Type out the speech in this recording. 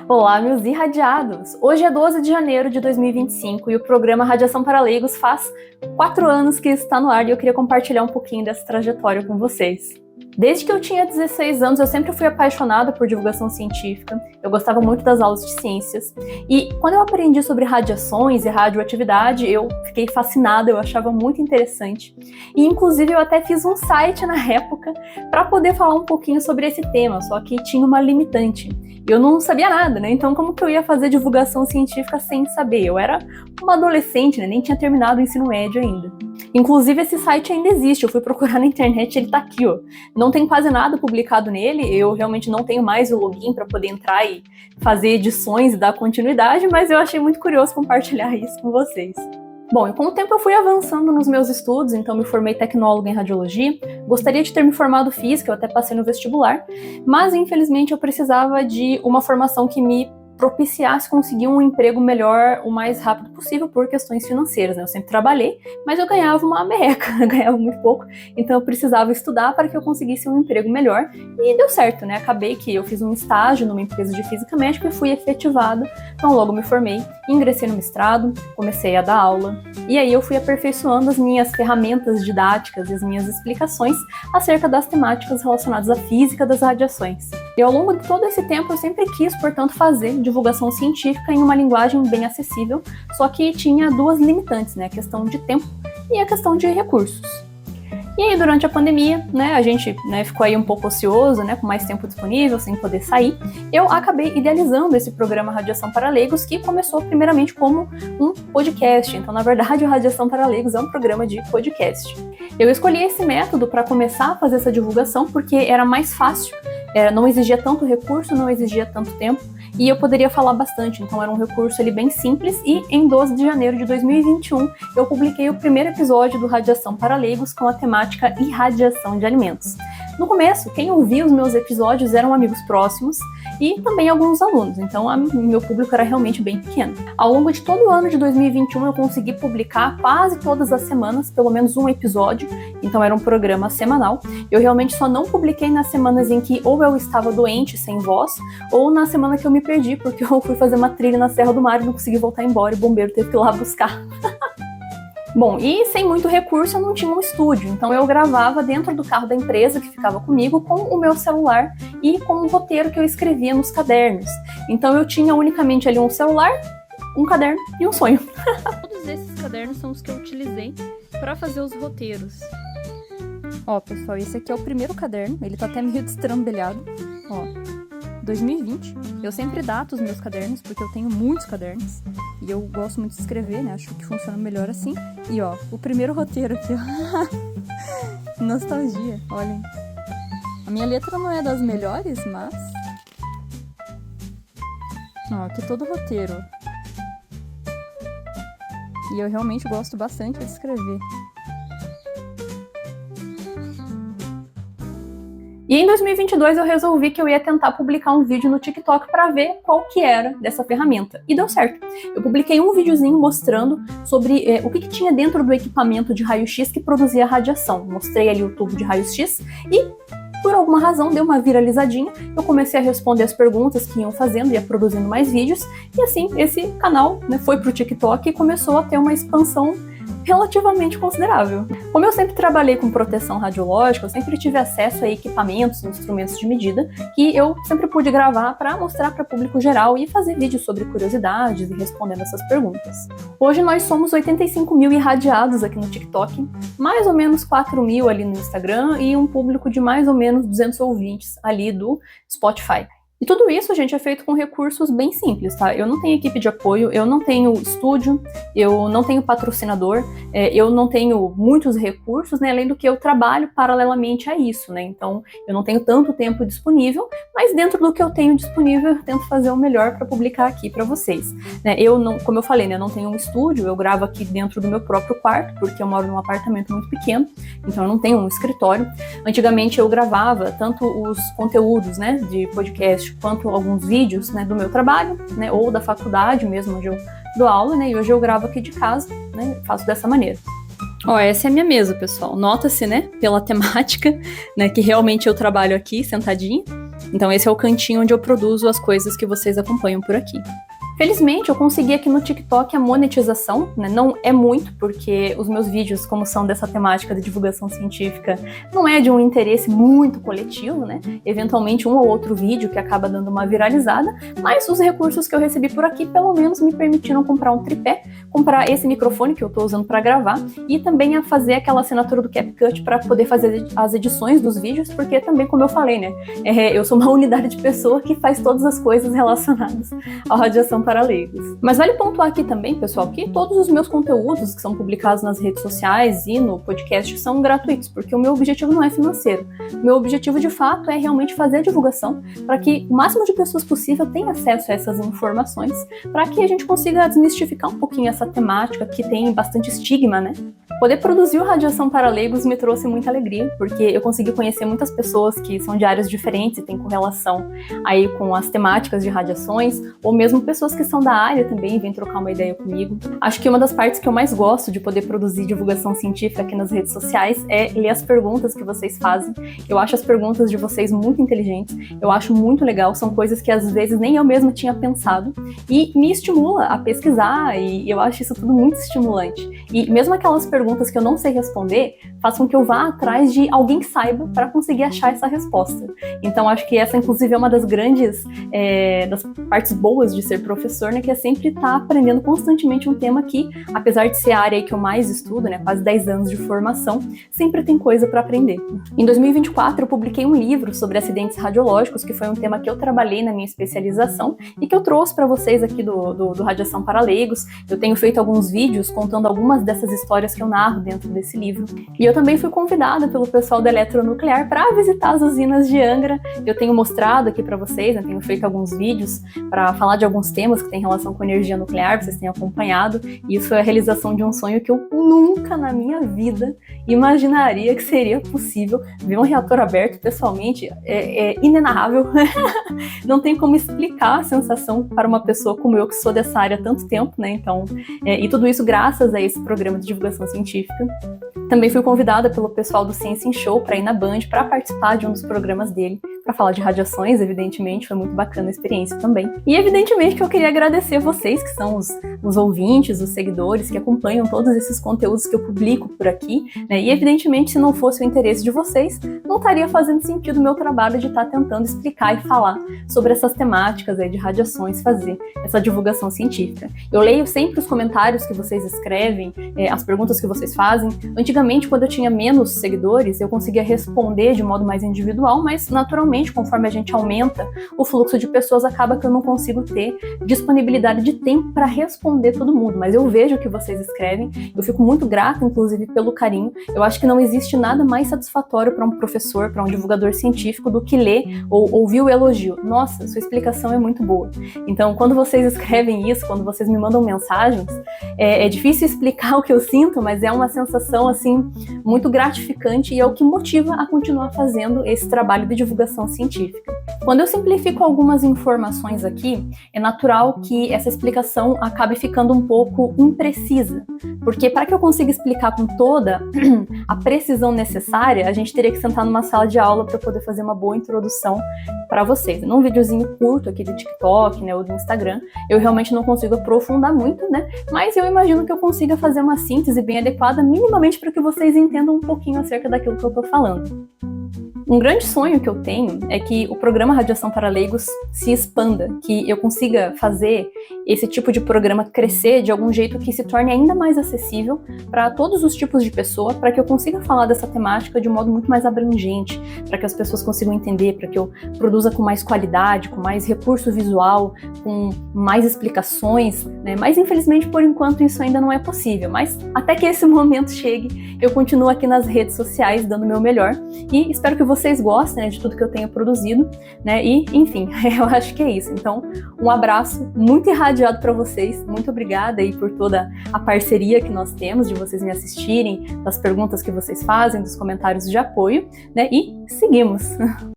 Olá, meus irradiados! Hoje é 12 de janeiro de 2025 e o programa Radiação para Leigos faz 4 anos que está no ar e eu queria compartilhar um pouquinho dessa trajetória com vocês. Desde que eu tinha 16 anos, eu sempre fui apaixonada por divulgação científica, eu gostava muito das aulas de ciências, e quando eu aprendi sobre radiações e radioatividade, eu fiquei fascinada, eu achava muito interessante. E inclusive eu até fiz um site na época para poder falar um pouquinho sobre esse tema, só que tinha uma limitante. Eu não sabia nada, né? Então como que eu ia fazer divulgação científica sem saber? Eu era uma adolescente, né? Nem tinha terminado o ensino médio ainda. Inclusive esse site ainda existe, eu fui procurar na internet, ele tá aqui, ó. Não tem quase nada publicado nele, eu realmente não tenho mais o login para poder entrar e fazer edições e dar continuidade, mas eu achei muito curioso compartilhar isso com vocês. Bom, e com o tempo eu fui avançando nos meus estudos, então me formei tecnóloga em radiologia, gostaria de ter me formado física, eu até passei no vestibular, mas infelizmente eu precisava de uma formação que me propiciasse conseguir um emprego melhor o mais rápido possível por questões financeiras, né? Eu sempre trabalhei, mas eu ganhava uma merreca, eu ganhava muito pouco, então eu precisava estudar para que eu conseguisse um emprego melhor e deu certo, né? Acabei que eu fiz um estágio numa empresa de física médica e fui efetivada, então logo me formei, ingressei no mestrado, comecei a dar aula e aí eu fui aperfeiçoando as minhas ferramentas didáticas e as minhas explicações acerca das temáticas relacionadas à física das radiações. E ao longo de todo esse tempo eu sempre quis, portanto, fazer divulgação científica em uma linguagem bem acessível, só que tinha duas limitantes, né? A questão de tempo e a questão de recursos. E aí, durante a pandemia, né, a gente ficou aí um pouco ocioso, né, com mais tempo disponível, sem poder sair. Eu acabei idealizando esse programa Radiação para Leigos, que começou primeiramente como um podcast. Então, na verdade, o Radiação para Leigos é um programa de podcast. Eu escolhi esse método para começar a fazer essa divulgação porque era mais fácil, não exigia tanto recurso, não exigia tanto tempo, e eu poderia falar bastante, então era um recurso ali bem simples, e em 12 de janeiro de 2021 eu publiquei o primeiro episódio do Radiação para Leigos com a temática irradiação de alimentos. No começo, quem ouvia os meus episódios eram amigos próximos e também alguns alunos, então meu público era realmente bem pequeno. Ao longo de todo o ano de 2021 eu consegui publicar quase todas as semanas, pelo menos um episódio, então era um programa semanal. Eu realmente só não publiquei nas semanas em que ou eu estava doente, sem voz, ou na semana que eu me perdi, porque eu fui fazer uma trilha na Serra do Mar e não consegui voltar embora e o bombeiro teve que ir lá buscar. Bom, e sem muito recurso eu não tinha um estúdio, então eu gravava dentro do carro da empresa que ficava comigo com o meu celular e com um roteiro que eu escrevia nos cadernos. Então eu tinha unicamente ali um celular, um caderno e um sonho. Todos esses cadernos são os que eu utilizei para fazer os roteiros. Ó, pessoal, esse aqui é o primeiro caderno, ele tá até meio destrambelhado, ó. 2020, eu sempre dato os meus cadernos, porque eu tenho muitos cadernos, e eu gosto muito de escrever, né, acho que funciona melhor assim. E ó, o primeiro roteiro aqui, ó, nostalgia, olhem. A minha letra não é das melhores, mas... Ó, aqui todo o roteiro. E eu realmente gosto bastante de escrever. E em 2022 eu resolvi que eu ia tentar publicar um vídeo no TikTok para ver qual que era dessa ferramenta. E deu certo. Eu publiquei um videozinho mostrando sobre o que tinha dentro do equipamento de raio-x que produzia radiação. Mostrei ali o tubo de raio-x e, por alguma razão, deu uma viralizadinha. Eu comecei a responder as perguntas que iam fazendo, ia produzindo mais vídeos. E assim, esse canal foi pro TikTok e começou a ter uma expansão relativamente considerável. Como eu sempre trabalhei com proteção radiológica, eu sempre tive acesso a equipamentos, instrumentos de medida, que eu sempre pude gravar para mostrar para o público geral e fazer vídeos sobre curiosidades e respondendo essas perguntas. Hoje nós somos 85 mil irradiados aqui no TikTok, mais ou menos 4 mil ali no Instagram e um público de mais ou menos 200 ouvintes ali do Spotify. E tudo isso, gente, é feito com recursos bem simples, tá? Eu não tenho equipe de apoio, eu não tenho estúdio, eu não tenho patrocinador, eu não tenho muitos recursos, né? Além do que eu trabalho paralelamente a isso, né? Então, eu não tenho tanto tempo disponível, mas dentro do que eu tenho disponível, eu tento fazer o melhor para publicar aqui para vocês. Né? Eu não, como eu falei, né? Eu não tenho um estúdio, eu gravo aqui dentro do meu próprio quarto, porque eu moro num apartamento muito pequeno, então eu não tenho um escritório. Antigamente eu gravava tanto os conteúdos, né, de podcast, quanto alguns vídeos, né, do meu trabalho, né, ou da faculdade mesmo, onde eu dou aula, né, e hoje eu gravo aqui de casa, né, faço dessa maneira. Ó, essa é a minha mesa, pessoal. Nota-se, né, pela temática, né, que realmente eu trabalho aqui, sentadinha. Então esse é o cantinho onde eu produzo as coisas que vocês acompanham por aqui. Felizmente, eu consegui aqui no TikTok a monetização, né? Não é muito, porque os meus vídeos, como são dessa temática de divulgação científica, não é de um interesse muito coletivo, né? Eventualmente, um ou outro vídeo que acaba dando uma viralizada, mas os recursos que eu recebi por aqui, pelo menos, me permitiram comprar um tripé, comprar esse microfone que eu tô usando para gravar, e também a fazer aquela assinatura do CapCut para poder fazer as edições dos vídeos, porque também, como eu falei, né? Eu sou uma unidade de pessoa que faz todas as coisas relacionadas à radiação para leigos. Mas vale pontuar aqui também, pessoal, que todos os meus conteúdos que são publicados nas redes sociais e no podcast são gratuitos, porque o meu objetivo não é financeiro. O meu objetivo, de fato, é realmente fazer a divulgação para que o máximo de pessoas possível tenha acesso a essas informações, para que a gente consiga desmistificar um pouquinho essa temática que tem bastante estigma, né? Poder produzir o Radiação para Leigos me trouxe muita alegria, porque eu consegui conhecer muitas pessoas que são de áreas diferentes e têm correlação aí com as temáticas de radiações, ou mesmo pessoas que são da área também e vêm trocar uma ideia comigo. Acho que uma das partes que eu mais gosto de poder produzir divulgação científica aqui nas redes sociais é ler as perguntas que vocês fazem. Eu acho as perguntas de vocês muito inteligentes, eu acho muito legal, são coisas que às vezes nem eu mesma tinha pensado, e me estimula a pesquisar, e eu acho isso tudo muito estimulante. E mesmo aquelas perguntas que eu não sei responder, faz com que eu vá atrás de alguém que saiba para conseguir achar essa resposta. Então acho que essa, inclusive, é uma das grandes das partes boas de ser professor, né, que é sempre estar aprendendo constantemente um tema que, apesar de ser a área que eu mais estudo, né, quase 10 anos de formação, sempre tem coisa para aprender. Em 2024, eu publiquei um livro sobre acidentes radiológicos, que foi um tema que eu trabalhei na minha especialização e que eu trouxe para vocês aqui do Radiação para Leigos. Eu tenho feito alguns vídeos contando algumas dessas histórias que eu narro dentro desse livro. E eu também fui convidada pelo pessoal da Eletronuclear para visitar as usinas de Angra. Eu tenho mostrado aqui para vocês, né, tenho feito alguns vídeos para falar de alguns temas que têm relação com energia nuclear, vocês têm acompanhado, e isso é a realização de um sonho que eu nunca na minha vida imaginaria que seria possível. Ver um reator aberto, pessoalmente, é inenarrável. Não tem como explicar a sensação para uma pessoa como eu, que sou dessa área há tanto tempo, né? Então, e tudo isso graças a esse programa de divulgação científica. Também fui convidada pelo pessoal do Ciência em Show para ir na Band para participar de um dos programas dele, para falar de radiações, evidentemente, foi muito bacana a experiência também. E evidentemente que eu queria agradecer vocês, que são os ouvintes, os seguidores, que acompanham todos esses conteúdos que eu publico por aqui, né? E evidentemente, se não fosse o interesse de vocês, não estaria fazendo sentido o meu trabalho de estar tentando explicar e falar sobre essas temáticas aí de radiações, fazer essa divulgação científica. Eu leio sempre os comentários que vocês escrevem, as perguntas que vocês fazem. Antigamente, quando eu tinha menos seguidores, eu conseguia responder de modo mais individual, mas naturalmente, conforme a gente aumenta o fluxo de pessoas, acaba que eu não consigo ter disponibilidade de tempo para responder todo mundo, mas eu vejo o que vocês escrevem, eu fico muito grata, inclusive, pelo carinho. Eu acho que não existe nada mais satisfatório para um professor, para um divulgador científico, do que ler ou ouvir o elogio. Nossa, sua explicação é muito boa. Então, quando vocês escrevem isso, quando vocês me mandam mensagens, é difícil explicar o que eu sinto, mas é uma sensação, assim, muito gratificante, e é o que motiva a continuar fazendo esse trabalho de divulgação científica. Quando eu simplifico algumas informações aqui, é natural que essa explicação acabe ficando um pouco imprecisa, porque para que eu consiga explicar com toda a precisão necessária, a gente teria que sentar numa sala de aula para poder fazer uma boa introdução para vocês. Num videozinho curto aqui do TikTok, né, ou do Instagram, eu realmente não consigo aprofundar muito, né, mas eu imagino que eu consiga fazer uma síntese bem adequada, minimamente para que vocês entendam um pouquinho acerca daquilo que eu estou falando. Um grande sonho que eu tenho é que o programa Radiação para Leigos se expanda, que eu consiga fazer esse tipo de programa crescer de algum jeito que se torne ainda mais acessível para todos os tipos de pessoa, para que eu consiga falar dessa temática de um modo muito mais abrangente, para que as pessoas consigam entender, para que eu produza com mais qualidade, com mais recurso visual, com mais explicações, né? Mas infelizmente, por enquanto, isso ainda não é possível. Mas até que esse momento chegue, eu continuo aqui nas redes sociais dando o meu melhor, e espero que vocês gostem, né, de tudo que eu tenho produzido, né? E, enfim, eu acho que é isso. Então, um abraço muito irradiado para vocês. Muito obrigada aí por toda a parceria que nós temos, de vocês me assistirem, das perguntas que vocês fazem, dos comentários de apoio, né? E seguimos!